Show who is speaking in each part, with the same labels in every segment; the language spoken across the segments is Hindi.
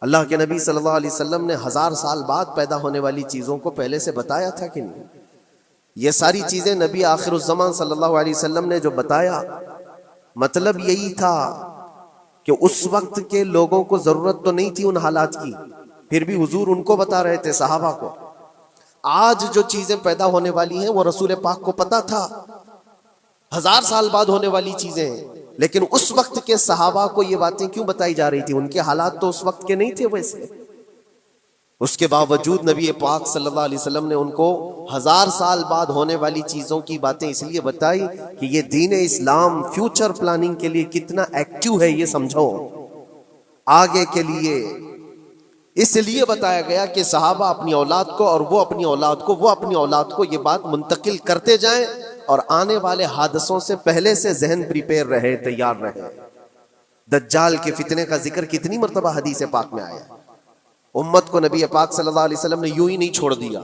Speaker 1: अल्लाह के नबी सल्लल्लाहु अलैहि वसल्लम ने 1000 साल बाद पैदा होने वाली चीजों को पहले से बताया था कि नहीं? ये सारी चीजें नबी आखिरुज़्ज़मान सल्लल्लाहु अलैहि वसल्लम ने जो बताया, मतलब यही था कि उस वक्त के लोगों को जरूरत तो नहीं थी उन हालात की, फिर भी हुजूर उनको बता रहे थे सहाबा को। आज जो चीजें पैदा होने वाली हैं वो रसूल पाक को पता था, 1000 साल बाद होने वाली चीजें हैं, लेकिन उस वक्त के सहाबा को ये बातें क्यों बताई जा रही थी? उनके हालात तो उस वक्त के नहीं थे वैसे। उसके बावजूद नबी पाक सल्लल्लाहु अलैहि वसल्लम ने उनको 1000 साल बाद होने वाली चीजों की बातें इसलिए बताई कि ये दीन इस्लाम फ्यूचर प्लानिंग के लिए कितना एक्टिव है ये समझो, आगे के लिए। इसलिए बताया गया कि सहाबा अपनी औलाद को और वो अपनी औलाद को, वो अपनी औलाद को ये बात मुंतकिल करते जाएं और आने वाले हादसों से पहले से जहन प्रिपेयर रहे, तैयार रहे। दज्जाल के फितने का जिक्र कितनी मर्तबा हदीस पाक में आया। उम्मत को नबी पाक सल्लल्लाहु अलैहि वसल्लम ने यूं ही नहीं छोड़ दिया।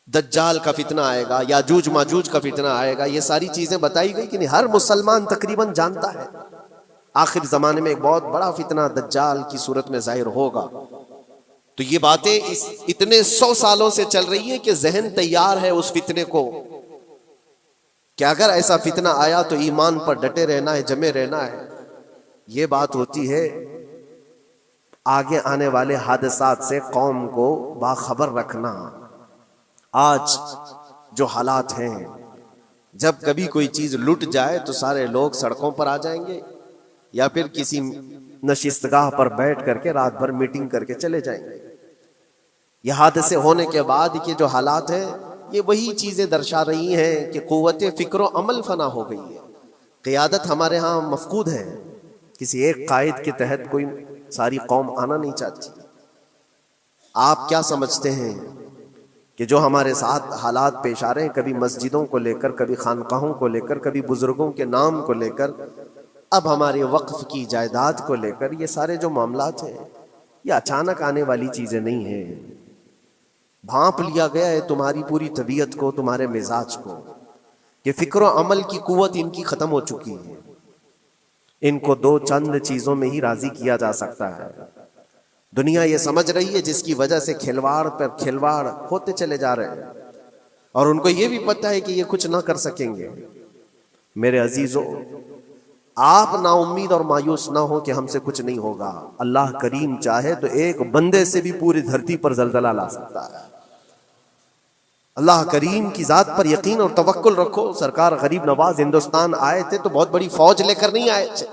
Speaker 1: दज्जाल का फितना आएगा, याजूज माजूज का फितना आएगा, ये सारी चीजें बताई गई कि नहीं, हर मुसलमान तकरीबन जानता है आखिर जमाने में एक बहुत बड़ा फितना दज्जाल की सूरत में जाहिर होगा। तो ये बातें इतने 100 सालों से चल रही है कि जहन तैयार है उस फितने को कि अगर ऐसा फितना आया तो ईमान पर डटे रहना है, जमे रहना है। ये बात होती है आगे आने वाले हादसात से कौम को बाखबर रखना। आज जो हालात हैं, जब कभी कोई चीज लुट जाए तो सारे लोग सड़कों पर आ जाएंगे या फिर किसी नशिस्तगाह पर बैठ करके रात भर मीटिंग करके चले जाएंगे। यह हादसे होने के बाद के जो हालात हैं, ये वही चीजें दर्शा रही हैं कि कुव्वत फिक्र अमल फना हो गई है। क़ियादत हमारे यहाँ मफकूद है, किसी एक कायद के तहत कोई सारी कौम आना नहीं चाहती। आप क्या समझते हैं कि जो हमारे साथ हालात पेश आ रहे हैं, कभी मस्जिदों को लेकर, कभी खानकाहों को लेकर, कभी बुजुर्गों के नाम को लेकर, अब हमारे वक्फ की जायदाद को लेकर, ये सारे जो मामलात हैं ये अचानक आने वाली चीजें नहीं हैं। भांप लिया गया है तुम्हारी पूरी तबीयत को, तुम्हारे मिजाज को, कि फिक्र अमल की कुव्वत इनकी खत्म हो चुकी है। इनको 2 चंद चीजों में ही राजी किया जा सकता है। दुनिया ये समझ रही है जिसकी वजह से खिलवाड़ पर खिलवाड़ होते चले जा रहे हैं, और उनको ये भी पता है कि ये कुछ ना कर सकेंगे। मेरे अजीजों, आप नाउम्मीद और मायूस ना हो कि हमसे कुछ नहीं होगा। अल्लाह करीम चाहे तो एक बंदे से भी पूरी धरती पर जलजला ला सकता है। अल्लाह करीम की जात पर यकीन और तवक्कुल रखो। सरकार गरीब नवाज हिंदुस्तान आए थे तो बहुत बड़ी फौज लेकर नहीं आए थे,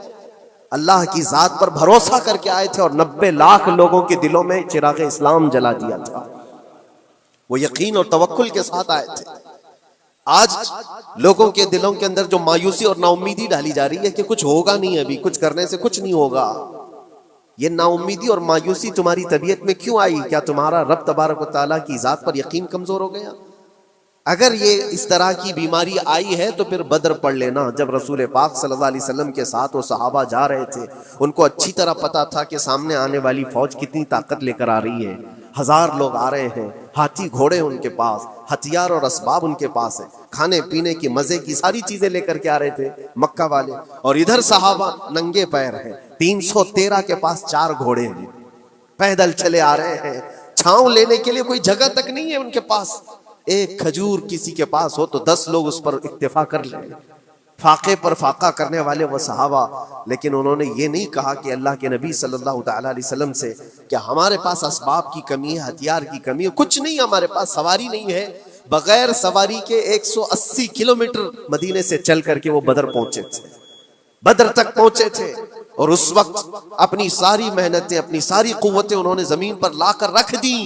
Speaker 1: अल्लाह की जात पर भरोसा करके आए थे और 90 लाख लोगों के दिलों में चिराग इस्लाम जला दिया था। वो यकीन और तवक्कुल के साथ आए थे। आज लोगों के दिलों के अंदर जो मायूसी और नाउम्मीदी डाली जा रही है कि कुछ होगा नहीं, अभी कुछ करने से कुछ नहीं होगा, ये नाउम्मीदी और मायूसी तुम्हारी तबीयत में क्यों आई? क्या तुम्हारा रब तबारक व तआला की जात पर यकीन कमजोर हो गया? अगर ये इस तरह की बीमारी आई है तो फिर बदर पढ़ लेना। जब रसूल पाक सल्लल्लाहु अलैहि वसल्लम के साथ वो सहाबा जा रहे थे, उनको अच्छी तरह पता था कि सामने आने वाली फौज कितनी ताकत लेकर आ रही है। 1000 लोग आ रहे हैं, हाथी घोड़े उनके पास, हथियार और असबाब उनके पास है, खाने पीने की मजे की सारी चीजें लेकर के आ रहे थे मक्का वाले। और इधर सहाबा नंगे पैर हैं, 313 के पास 4 घोड़े हैं, पैदल चले आ रहे हैं। छांव लेने के लिए कोई जगह तक नहीं है उनके पास। एक खजूर किसी के पास हो तो 10 लोग उस पर इत्तेफा कर लें। फाके पर फाका करने वाले वो सहाबा, लेकिन उन्होंने ये नहीं कहा कि अल्लाह के नबी सल्लल्लाहु अलैहि वसल्लम से क्या हमारे पास असबाब की कमी है, हथियार की कमी है? कुछ नहीं, हमारे पास सवारी नहीं है। बगैर सवारी के 180 किलोमीटर मदीने से चल करके वो बदर पहुंचे थे, बदर तक पहुंचे थे। और उस वक्त अपनी सारी मेहनतें, अपनी सारी कुव्वतें उन्होंने जमीन पर लाकर रख दी।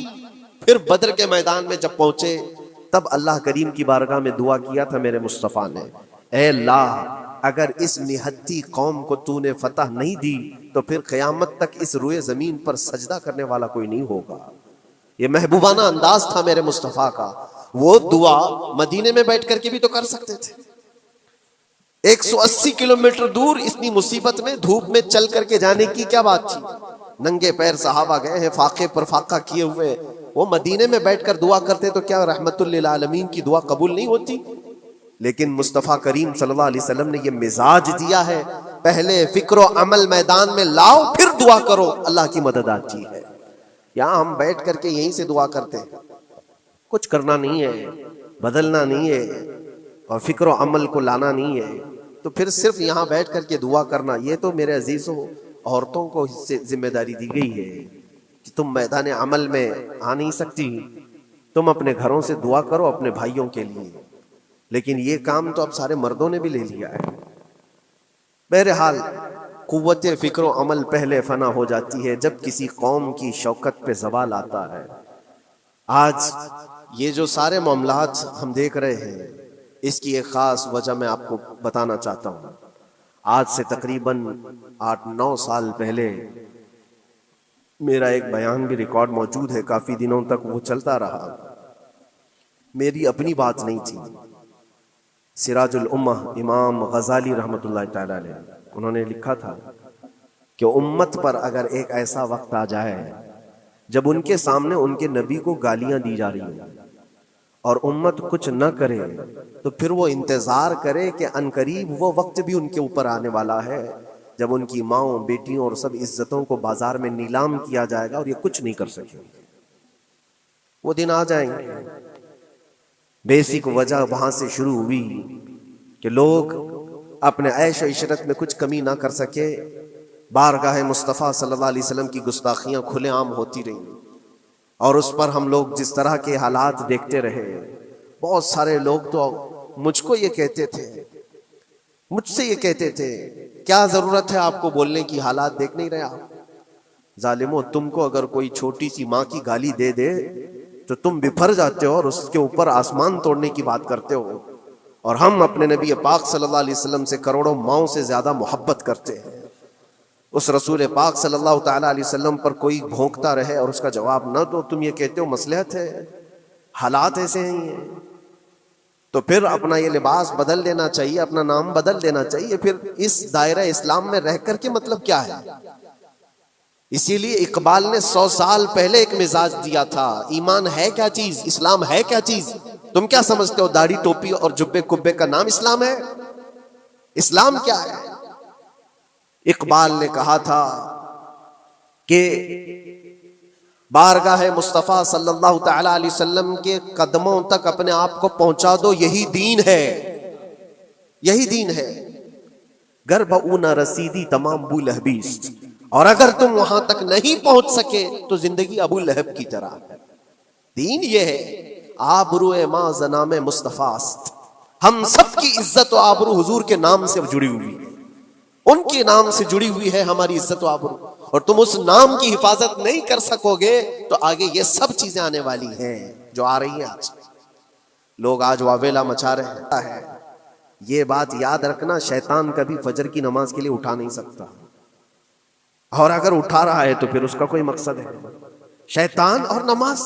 Speaker 1: फिर बदर के मैदान में जब पहुंचे तब अल्लाह करीम की बारगाह में दुआ किया था मेरे मुस्तफ़ा ने, ऐ अल्लाह अगर इस निहत्ती कौम को तूने फतह नहीं दी तो फिर क़यामत तक इस रुए जमीन पर सजदा करने वाला कोई नहीं होगा। ये महबूबाना अंदाज था मेरे मुस्तफ़ा का। वो दुआ मदीने में बैठ करके भी तो कर सकते थे। 180 किलोमीटर दूर इतनी मुसीबत में धूप में चल करके जाने की क्या बात थी? नंगे पैर सहाबा गए हैं, फाके पर फाका किए हुए। वो मदीने में बैठकर दुआ करते तो क्या रहमतुल लिल आलमीन की दुआ कबूल नहीं होती? लेकिन मुस्तफ़ा करीम सल्लल्लाहु अलैहि वसल्लम ने ये मिजाज दिया है पहले फिक्र अमल मैदान में लाओ, फिर दुआ करो, अल्लाह की मदद आती है। यहां हम बैठ करके यहीं से दुआ करते हैं, कुछ करना नहीं है, बदलना नहीं है और फिक्र अमल को लाना नहीं है, तो फिर सिर्फ यहां बैठ करके दुआ करना, ये तो मेरे अजीजों औरतों को इससे जिम्मेदारी दी गई है कि तुम मैदान अमल में आ नहीं सकती, तुम अपने घरों से दुआ करो अपने भाइयों के लिए, लेकिन ये काम तो अब सारे मर्दों ने भी ले लिया है। बहरहाल कुव्वत फिक्र अमल पहले फना हो जाती है जब किसी कौम की शौकत पे ज़वाल आता है। आज ये जो सारे मामलात हम देख रहे हैं, इसकी एक खास वजह मैं आपको बताना चाहता हूँ। आज से तकरीबन 8-9 साल पहले मेरा एक बयान भी रिकॉर्ड मौजूद है, काफी दिनों तक वो चलता रहा, मेरी अपनी बात नहीं थी। सिराजुल उम्मह इमाम गजाली रहमतुल्लाह तआला अलैह, उन्होंने लिखा था कि उम्मत पर अगर एक ऐसा वक्त आ जाए जब उनके सामने उनके नबी को गालियां दी जा रही हैं और उम्मत कुछ न करे, तो फिर वो इंतजार करे कि अनकरीब वो वक्त भी उनके ऊपर आने वाला है जब उनकी माओ, बेटियों और सब इज्जतों को बाजार में नीलाम किया जाएगा और ये कुछ नहीं कर सकेंगे। वो दिन आ जाएंगे। बेसिक वजह वहां से शुरू हुई कि लोग अपने ऐश इशरत में कुछ कमी ना कर सके, बारगाह मुस्तफ़ा सल्लल्लाहु अलैहि वसल्लम की गुस्ताखियां खुलेआम होती रही और उस पर हम लोग जिस तरह के हालात देखते रहे। बहुत सारे लोग तो मुझको ये कहते थे, मुझसे ये कहते थे, क्या जरूरत है आपको बोलने की, हालात देख नहीं रहे आप? जालिमो, तुमको अगर कोई छोटी सी माँ की गाली दे दे तो तुम बिफर जाते हो और उसके ऊपर आसमान तोड़ने की बात करते हो, और हम अपने नबी पाक सल्लल्लाहु अलैहि वसल्लम से करोड़ों माओं से ज्यादा मोहब्बत करते हैं। उस रसूल पाक सल्लल्लाहु ताला अलैहि वसल्लम पर कोई भौंकता रहे और उसका जवाब न दो, तुम ये कहते हो मसलहत है, हालात ऐसे हैं, तो फिर अपना ये लिबास बदल लेना चाहिए, अपना नाम बदल लेना चाहिए। फिर इस दायरा इस्लाम में रह करके मतलब क्या है? इसीलिए इकबाल ने 100 साल पहले एक मिजाज दिया था, ईमान है क्या चीज, इस्लाम है क्या चीज। तुम क्या समझते हो दाढ़ी टोपी और जुब्बे कुब्बे का नाम इस्लाम है? इस्लाम क्या है? इकबाल ने कहा था कि बारगाह मुस्तफ़ा सल्लल्लाहु ताला अलैहि वसल्लम के कदमों तक अपने आप को पहुंचा दो, यही दीन है, यही दीन है। गर्भ ऊना रसीदी तमाम अबू लहबीस, और अगर तुम वहां तक नहीं पहुंच सके तो जिंदगी अबू लहब की तरह है। दीन ये है, आबरूए मां जनामे मुस्तफास्त, हम सब की इज्जत व आबरू हुजूर के नाम से जुड़ी हुई है, उनके नाम से जुड़ी हुई है हमारी इज्जत व आबरू, और तुम उस नाम की हिफाजत नहीं कर सकोगे तो आगे ये सब चीजें आने वाली हैं जो आ रही हैं। आज लोग आज वावेला मचा रहे हैं। ये बात याद रखना, शैतान कभी फजर की नमाज के लिए उठा नहीं सकता, और अगर उठा रहा है तो फिर उसका कोई मकसद है। शैतान और नमाज,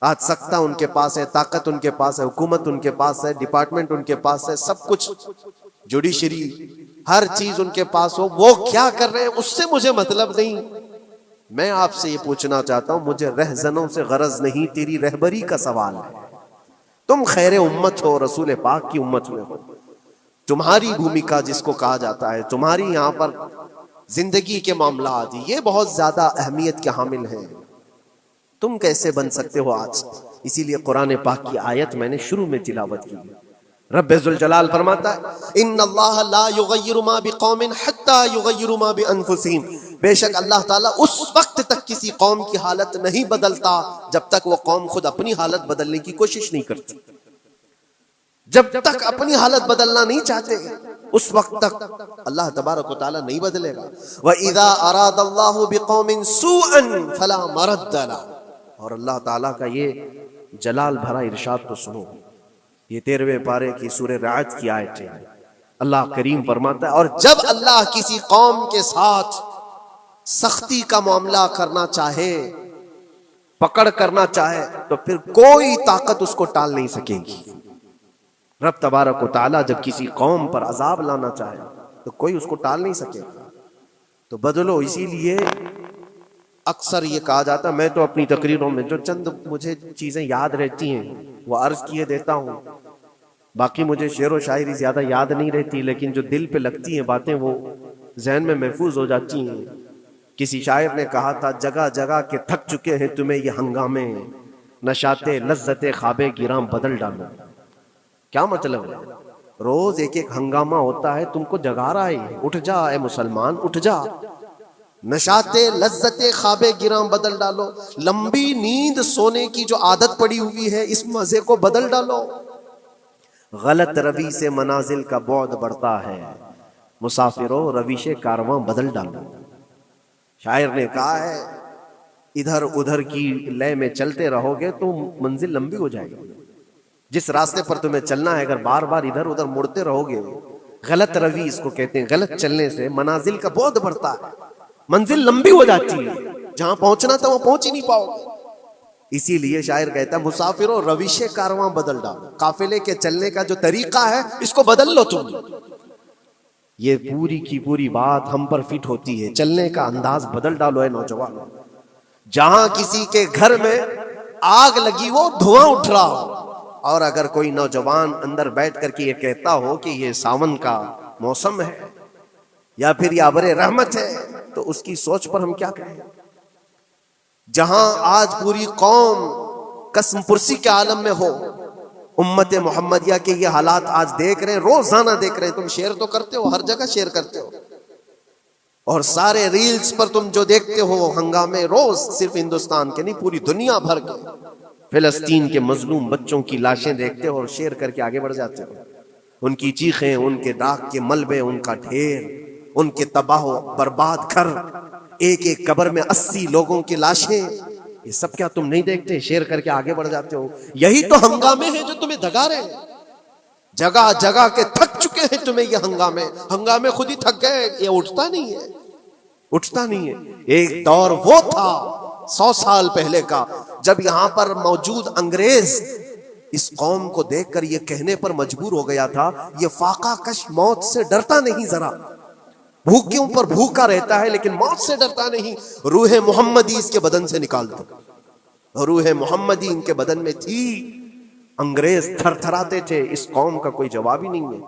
Speaker 1: आज सत्ता उनके पास है, ताकत उनके पास है, हुकूमत उनके पास है, डिपार्टमेंट उनके पास है, सब कुछ, जुडिशरी, हर चीज उनके पास हो, वो क्या कर रहे हैं उससे मुझे मतलब नहीं। मैं आपसे ये पूछना चाहता हूं, मुझे रहजनों से गरज नहीं, तेरी रहबरी का सवाल है। तुम खैर उम्मत हो, रसूल पाक की उम्मत में हो, तुम्हारी भूमिका जिसको कहा जाता है, तुम्हारी यहाँ पर जिंदगी के मामलात ये बहुत ज्यादा अहमियत के हामिल हैं। तुम कैसे बन सकते हो आज? इसीलिए कुरान पाक की आयत मैंने शुरू में तिलावत की। रब्बे जुल जलाल फरमाता है, इन्नल्लाह ला युगय्यिरु मा बिकौमिन हत्ता युगय्यिरु मा बिअनफुसिहिम, बेशक अल्लाह ताला उस वक्त तक किसी कौम की हालत नहीं बदलता जब तक वो कौम खुद अपनी हालत बदलने की कोशिश नहीं करती। जब तक अपनी हालत बदलना नहीं चाहते उस वक्त तक अल्लाह तबारक व तआला नहीं बदलेगा। व इज़ा अरादल्लाहु बिकौमिन सूअन फला मरद्द लह, और अल्लाह ताला का ये जलाल भरा इरशाद तो सुनो, ये 13वें पारे की सूरह राअद की आयत है। अल्लाह करीम फरमाता है, और जब अल्लाह किसी कौम के साथ सख्ती का मामला करना चाहे, पकड़ करना चाहे, तो फिर कोई ताकत उसको टाल नहीं सकेगी। रब तबारक व तआला जब किसी कौम पर अजाब लाना चाहे तो कोई उसको टाल नहीं सकेगा। तो बदलो। इसीलिए अक्सर ये कहा जाता, मैं तो अपनी तकरीरों में जो चंद मुझे चीजें याद रहती हैं वो अर्ज किए देता हूँ बाकी मुझे शेर व शायरी ज्यादा याद नहीं रहती, लेकिन जो दिल पे लगती हैं बातें वो जहन में महफूज हो जाती हैं। किसी शायर ने कहा था, जगह जगह के थक चुके हैं तुम्हें ये हंगामे, नशाते लज्जते ख्वाबे गिराम बदल डालो। क्या मतलब है? रोज एक एक हंगामा होता है, तुमको जगा रहा है, उठ जा ए मुसलमान उठ जा। नशाते लज्जते ख्वाबे गिराम बदल डालो, लंबी नींद सोने की जो आदत पड़ी हुई है इस मजे को बदल डालो। गलत रवि से मनाजिल का बौद बढ़ता है, मुसाफिरों रविशे कारवां बदल डालो। शायर ने कहा है, इधर उधर की लय में चलते रहोगे तो मंजिल लंबी हो जाएगी। जिस रास्ते पर तुम्हें चलना है, अगर बार बार इधर उधर मुड़ते रहोगे, गलत रवि इसको कहते हैं, गलत चलने से मनाजिल का बौद बढ़ता है, मंजिल लंबी हो जाती है, जहां पहुंचना था वहां पहुंच ही नहीं पाओगे। इसीलिए शायर कहता है, मुसाफिरों रविशे कारवां बदल डालो, काफिले के चलने का जो तरीका है इसको बदल लो तुम। ये पूरी की पूरी बात हम पर फिट होती है, चलने का अंदाज बदल डालो है नौजवानों। जहां किसी के घर में आग लगी हो, धुआं उठ रहा हो, और अगर कोई नौजवान अंदर बैठ करके ये कहता हो कि ये सावन का मौसम है या फिर ये अबरे रहमत है, तो उसकी सोच पर हम क्या कहें। जहां आज पूरी कौम कसम पुरसी के आलम में हो, उम्मत मोहम्मदिया के ये हालात आज देख रहे हैं, रोजाना देख रहे हैं। तुम शेयर तो करते हो, हर जगह शेयर करते हो, और सारे रील्स पर तुम जो देखते हो हंगामे रोज, सिर्फ हिंदुस्तान के नहीं पूरी दुनिया भर के फिलिस्तीन के मजलूम बच्चों की लाशें देखते हो और शेयर करके आगे बढ़ जाते हो। उनकी चीखें, उनके दाग के मलबे, उनका ढेर, उनके तबाह बर्बाद घर, एक एक कब्र में 80 लोगों की लाशें, ये सब क्या तुम नहीं देखते? शेयर करके आगे बढ़ जाते हो। यही तो हंगामे हैं जो तुम्हें दगा रहे हैं। जगह जगह के थक चुके हैं तुम्हें ये हंगामे खुद ही थक गए। ये उठता नहीं है, उठता नहीं है। एक दौर वो था 100 साल पहले का, जब यहां पर मौजूद अंग्रेज इस कौम को देखकर ये कहने पर मजबूर हो गया था, ये फाका कश मौत से डरता नहीं, जरा भूखों पर भूखा रहता है लेकिन मौत से डरता नहीं। रूह मोहम्मदी इसके बदन से निकाल दो। रूह मोहम्मदी इनके बदन में थी, अंग्रेज थरथराते थे। इस कौम का कोई जवाब ही नहीं है।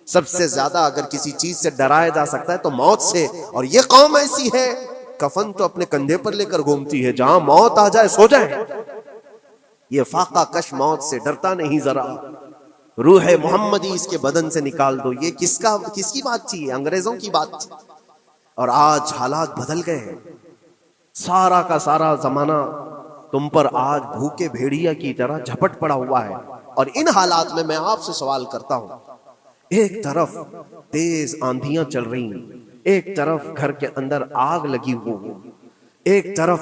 Speaker 1: सबसे ज्यादा अगर किसी चीज से डराया जा सकता है तो मौत से, और ये कौम ऐसी है कफन तो अपने कंधे पर लेकर घूमती है, जहां मौत आ जाए सो जाए। ये फाका कश मौत से डरता नहीं जरा, रूह मोहम्मदी इसके बदन से निकाल दो। ये किसकी बात थी? अंग्रेजों की बात थी। और आज हालात बदल गए हैं। सारा का सारा जमाना तुम पर आज भूखे भेड़िया की तरह झपट पड़ा हुआ है। और इन हालात में मैं आपसे सवाल करता हूं, एक तरफ तेज आंधियां चल रही, एक तरफ घर के अंदर आग लगी हुई, एक तरफ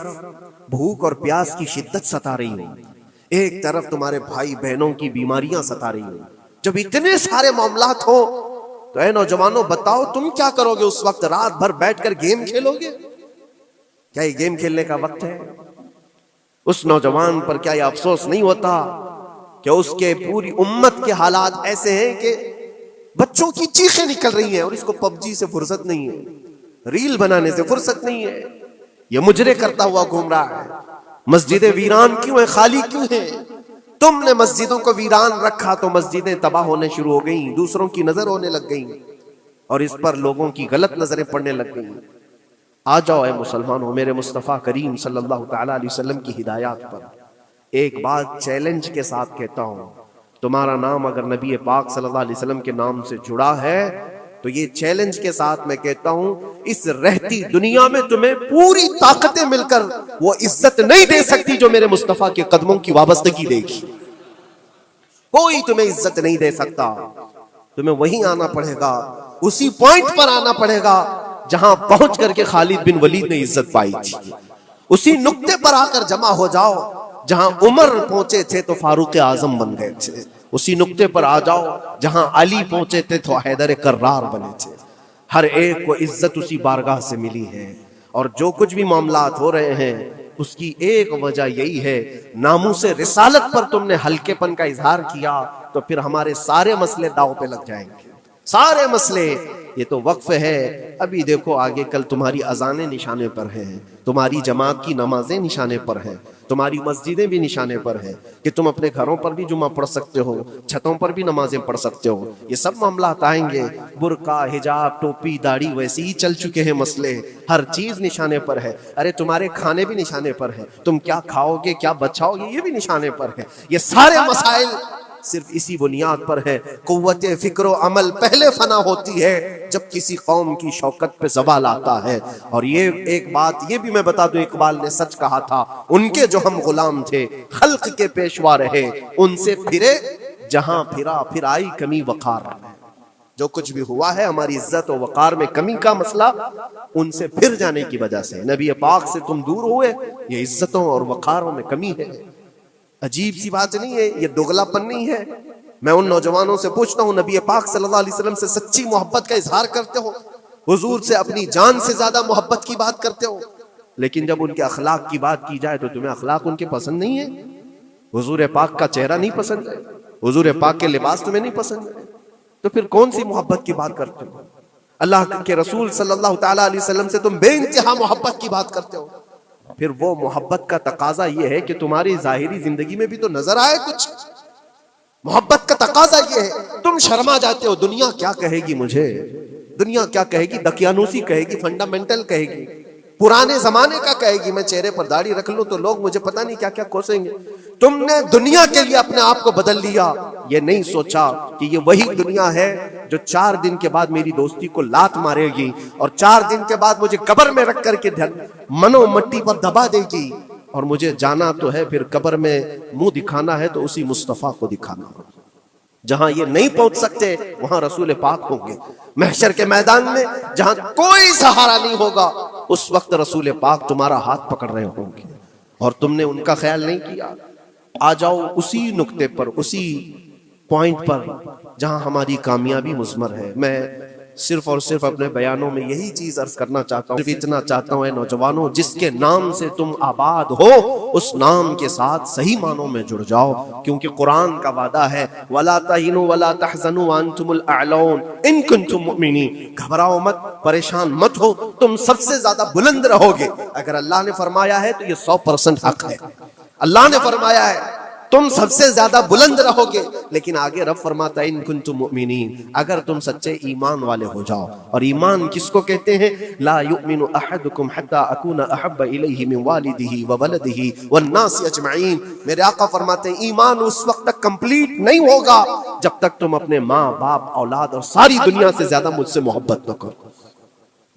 Speaker 1: भूख और प्यास की शिद्दत सता रही है, एक तरफ तुम्हारे भाई बहनों की बीमारियां सता रही हैं। जब इतने सारे मामलात हो तो ऐ नौजवानों बताओ तुम क्या करोगे उस वक्त? रात भर बैठकर गेम खेलोगे? क्या ये गेम खेलने का वक्त है? उस नौजवान पर क्या ये अफसोस नहीं होता कि उसके पूरी उम्मत के हालात ऐसे हैं कि बच्चों की चीखें निकल रही हैं और इसको पबजी से फुर्सत नहीं है, रील बनाने से फुर्सत नहीं है, ये मुजरे करता हुआ घूम रहा है। मस्जिदें वीरान क्यों है, खाली क्यों है? तुमने मस्जिदों को वीरान रखा तो मस्जिदें तबाह होने शुरू हो गई, दूसरों की नजर होने लग गई और इस पर लोगों की गलत नजरें पड़ने लग गई। आ जाओ ऐ मुसलमानों, मेरे मुस्तफ़ा करीम सल्लल्लाहु तआला अलैहि वसल्लम की हिदायत पर एक बात चैलेंज के साथ कहता हूं। तुम्हारा नाम अगर नबी पाक सल्लल्लाहु अलैहि वसल्लम के नाम से जुड़ा है तो ये चैलेंज के साथ मैं कहता हूं, इस रहती दुनिया में तुम्हें पूरी ताकतें मिलकर वो इज्जत नहीं दे सकती जो मेरे मुस्तफा के कदमों की वाबस्तगी देगी। कोई तुम्हें इज्जत नहीं दे सकता। तुम्हें वहीं आना पड़ेगा, उसी पॉइंट पर आना पड़ेगा जहां पहुंच करके खालिद बिन वलीद ने इज्जत पाई थी। उसी नुक्ते पर आकर जमा हो जाओ जहां उमर पहुंचे थे तो फारूक आजम बन गए थे। उसी नुक्ते पर आ जाओ जहां अली पहुंचे थे तो हैदर कर्रार बने थे। हर एक को इज्जत उसी बारगाह से मिली है। और जो कुछ भी मामलात हो रहे हैं उसकी एक वजह यही है, नामूसे रिसालत पर तुमने हल्केपन का इजहार किया तो फिर हमारे सारे मसले दांव पे लग जाएंगे। सारे मसले ये तो वक्फ है, अभी देखो आगे कल तुम्हारी अजानें निशाने पर हैं, तुम्हारी जमात की नमाजें निशाने पर हैं, तुम्हारी मस्जिदें भी निशाने पर हैं कि तुम अपने घरों पर भी जुमा पढ़ सकते हो, छतों पर भी नमाजें पढ़ सकते हो। ये सब मामला आएंगे। बुर्का, हिजाब, टोपी, दाढ़ी वैसे ही चल चुके हैं मसले, हर चीज निशाने पर है। अरे तुम्हारे खाने भी निशाने पर है, तुम क्या खाओगे क्या बचाओगे ये भी निशाने पर है। ये सारे मसाइल सिर्फ इसी बुनियाद पर है। कुव्वत फिक्र अमल पहले फना होती है जब किसी कौम की शौकत पे ज़वाल आता है। और ये एक बात ये भी मैं बता दूं, इकबाल ने सच कहा था, उनके जो हम गुलाम थे खल्क के पेशवा रहे, उनसे फिरे जहां फिरा फिर आई कमी वकार। जो कुछ भी हुआ है हमारी इज्जत और वकार में कमी का मसला उनसे फिर जाने की वजह से। नबी पाक से तुम दूर हुए, ये इज्जतों और वकारों में कमी है। अजीब सी बात नहीं है, ये दोगलापन नहीं है। मैं उन नौजवानों से पूछता हूँ, नबी पाक सल्लल्लाहु अलैहि वसल्लम से सच्ची मोहब्बत का इजहार करते हो, हुजूर से अपनी जान से ज्यादा मोहब्बत की बात करते हो, लेकिन जब उनके अखलाक की बात की जाए तो तुम्हें अखलाक उनके पसंद नहीं है। हुजूर पाक का चेहरा नहीं पसंद है, हुजूर पाक के लिबास तुम्हें नहीं पसंद है, तो फिर कौन सी मोहब्बत की बात करते हो? अल्लाह के रसूल सल्लल्लाहु तआला अलैहि वसल्लम से तुम बेइंतहा मोहब्बत की बात करते हो, फिर वो मोहब्बत का तकाजा ये है कि तुम्हारी जाहिरी जिंदगी में भी तो नजर आए कुछ। मोहब्बत का तकाजा ये है, तुम शर्मा जाते हो, दुनिया क्या कहेगी मुझे, दुनिया क्या कहेगी, दकियानूसी कहेगी, फंडामेंटल कहेगी, पुराने जमाने का कहेगी, मैं चेहरे पर दाढ़ी रख लूं तो लोग मुझे पता नहीं क्या क्या कोसेंगे। तुमने दुनिया के लिए अपने आप को बदल लिया, ये नहीं सोचा कि ये वही दुनिया है जो 4 दिन के बाद मेरी दोस्ती को लात मारेगी और 4 दिन के बाद मुझे कब्र में रख करके मनो मट्टी पर दबा देगी, और मुझे जाना तो है, फिर कब्र में मुंह दिखाना है तो उसी मुस्तफा को दिखाना। जहां ये नहीं पहुंच सकते वहां रसूल पाक होंगे। महशर के मैदान में जहां कोई सहारा नहीं होगा, उस वक्त रसूल पाक तुम्हारा हाथ पकड़ रहे होंगे और तुमने उनका ख्याल नहीं किया। आ जाओ उसी नुक्ते पर, उसी पॉइंट पर जहां हमारी कामयाबी मुज़मर है। मैं सिर्फ और सिर्फ अपने बयानों में यही चीज अर्ज करना चाहता हूँ, सिर्फ इतना चाहता हूँ नौजवानों, जिसके नाम से तुम आबाद हो उस नाम के साथ सही मानों में जुड़ जाओ, क्योंकि कुरान का वादा है, वला तहिनु वला तहज़नु व अंतुमुल अअलौन इन कुंतुम मुमिनीन। घबराओ मत, परेशान मत हो, तुम सबसे ज्यादा बुलंद रहोगे। अगर अल्लाह ने फरमाया है तो ये 100% हक है। अल्लाह ने फरमाया है तुम सबसे ज्यादा बुलंद रहोगे, लेकिन आगे रब फरमाता है इन कुंतुम मुमिनीन, अगर तुम सच्चे ईमान वाले हो जाओ। और ईमान किसको कहते हैं? ला युमिनु अहदुकुम हत्ता अकूना अहब्बा इलैहि मिन वालिदिही व वलदिही वन्नास अजमईन। मेरे आका फरमाते हैं ईमान उस वक्त तक कंप्लीट नहीं होगा जब तक तुम अपने माँ बाप औलाद और सारी दुनिया से ज्यादा मुझसे मोहब्बत न करो।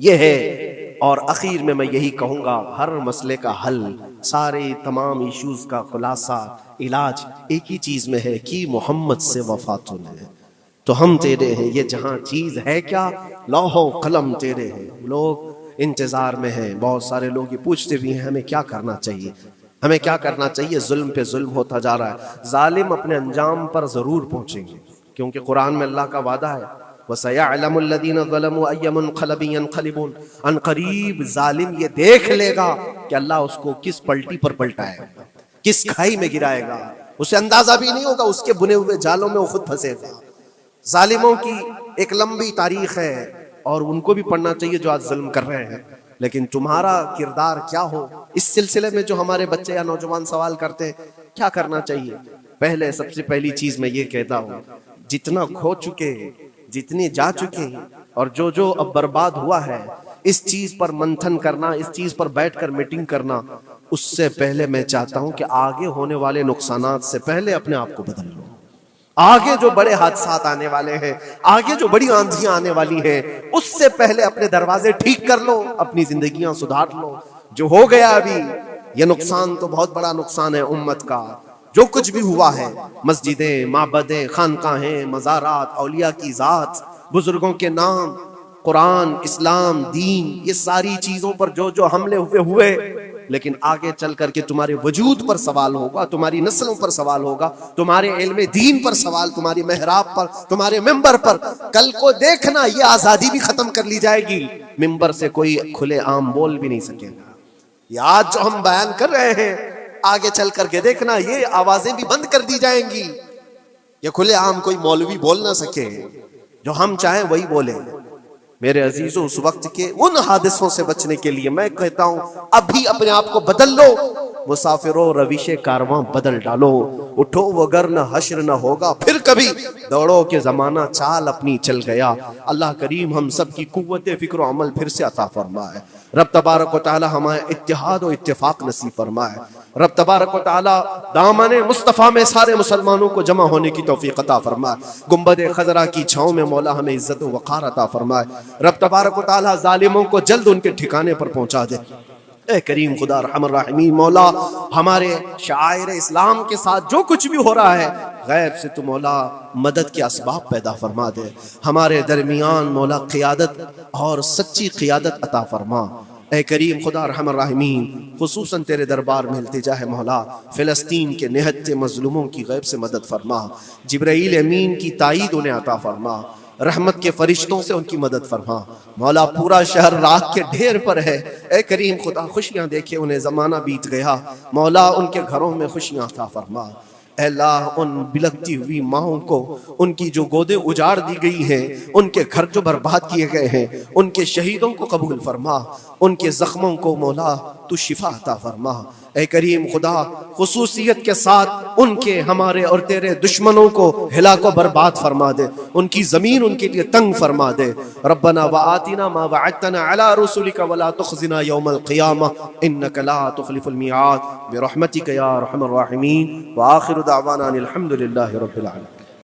Speaker 1: ये है। और आखिर में मैं यही कहूंगा, हर मसले का हल, सारे तमाम इश्यूज का खुलासा, इलाज एक ही चीज में है कि मोहम्मद से वफा तूने, तो हम तेरे हैं। ये जहां चीज है क्या, लौहो कलम तेरे हैं। लोग इंतजार में हैं, बहुत सारे लोग ये पूछते भी हैं हमें क्या करना चाहिए, हमें क्या करना चाहिए। जुल्म पे जुल्म होता जा रहा है, जालिम अपने अंजाम पर जरूर पहुंचेंगे, क्योंकि कुरान में अल्लाह का वादा है वसयअलमुल्लज़ीना ज़लमू अय्य मुनक़लिबिन यनक़लिबून। अनक़रीब जालिम ये देख लेगा कि अल्लाह उसको किस पलटी पर पलटाएगा, किस खाई में गिराएगा, उसे अंदाजा भी नहीं होगा, उसके बुने हुए जालों में वो खुद फंसेगा। जालिमों की एक लंबी तारीख है और उनको भी पढ़ना चाहिए जो आज जुल्म कर रहे हैं, लेकिन तुम्हारा किरदार क्या हो, इस सिलसिले में जो हमारे बच्चे या नौजवान सवाल करते हैं क्या करना चाहिए। पहले सबसे पहली चीज मैं ये कहता हूँ, जितना खो चुके हैं, जितने जा चुके हैं और जो जो अब बर्बाद हुआ है, इस चीज पर मंथन करना, इस चीज पर बैठकर मीटिंग करना, उससे पहले मैं चाहता हूं कि आगे होने वाले नुकसानात से पहले अपने आप को बदल लो। आगे जो बड़े हादसात आने वाले हैं, आगे जो बड़ी आंधियां आने वाली हैं, उससे पहले अपने दरवाजे ठीक कर लो, अपनी जिंदगियां सुधार लो। जो हो गया अभी, ये नुकसान तो बहुत बड़ा नुकसान है उम्मत का। जो कुछ भी हुआ है, मस्जिदें, माबदें, खानकाहें, मज़ारात, औलिया की ज़ात, बुजुर्गों के नाम, कुरान, इस्लाम, दीन, ये सारी चीजों पर जो जो हमले हुए, लेकिन आगे चल करके तुम्हारे वजूद पर सवाल होगा, तुम्हारी नस्लों पर सवाल होगा, तुम्हारे इल्मे दीन पर सवाल, तुम्हारी मेहराब पर, तुम्हारे मिंबर पर। कल को देखना ये आजादी भी खत्म कर ली जाएगी, मिंबर से कोई खुले आम बोल भी नहीं सकेगा। ये आज जो हम बयान कर रहे हैं, आगे चल करके देखना ये आवाजें भी बंद कर दी जाएंगी, ये खुले आम कोई मौलवी बोल ना सके, जो हम चाहें वही बोले। मेरे अजीजों, उस वक्त के उन हादिसों से बचने के लिए मैं कहता हूं अभी अपने आप को बदल लो। मुसाफिरों, रविशे कारवां बदल डालो। उठो वगर न हश्र न होगा फिर कभी, दौड़ो के जमाना चाल अपनी चल गया। अल्लाह करीम हम सब की कुव्वत फिक्र अमल फिर से अता फरमाए। रब तबारक व तआला हमारे इत्तिहाद और इत्तिफाक नसीब फरमाए। रब तबारक व तआला दामन मुस्तफ़ा में सारे मुसलमानों को जमा होने की तौफीक अता फरमाए। गुंबद खजरा की छाँव में मौला हमें इज्जत व वक़ार अता फरमाए। रब तबारक व तआला जालिमों को जल्द उनके ठिकाने पर पहुंचा दे। ए करीम खुदा रहमान रहीम, मौला हमारे शायर इस्लाम के साथ जो कुछ भी हो रहा है गैब से, तो मौला मदद के असबाब पैदा फरमा दे। हमारे दरमियान मौला क़ियादत और सच्ची क़ियादत अता फरमा। ए करीम खुदा रहमान रहीम, खुसूसन तेरे दरबार में इल्तिजा है मौला, फ़िलिस्तीन के निहत्ते मजलूमों की गैब से मदद फरमा। जिब्राईल अमीन की ताईद उन्हें अता फरमा। रहमत के फरिश्तों से उनकी मदद फरमा। मौला पूरा शहर राख के ढेर पर है। ए करीम खुदा खुशियां देखे उन्हें जमाना बीत गया। मौला उनके घरों में खुशियां अता फरमा। अल्लाह उन बिलखती हुई माओं को, उनकी जो गोदे उजाड़ दी गई हैं, उनके घर जो बर्बाद किए गए हैं, उनके शहीदों को कबूल फरमा। उनके जख्मों को मौला तू शिफा अता फरमा। ए करीम खुदा खुसूसियत के साथ उनके, हमारे और तेरे दुश्मनों को हिला को बर्बाद फरमा दे। उनकी ज़मीन उनके लिए तंग फरमा दे। रब्बना व आतिना मा वअदतना अला रसूलिका वला तुखज़िना यौमल क़ियामह इन्नका ला तुख़लिफ़ुल मिआद बिरहमतिका या अरहमर राहिमीन। व आखिरु दावाना अनिल हम्दुलिल्लाहि रब्बिल आलमीन।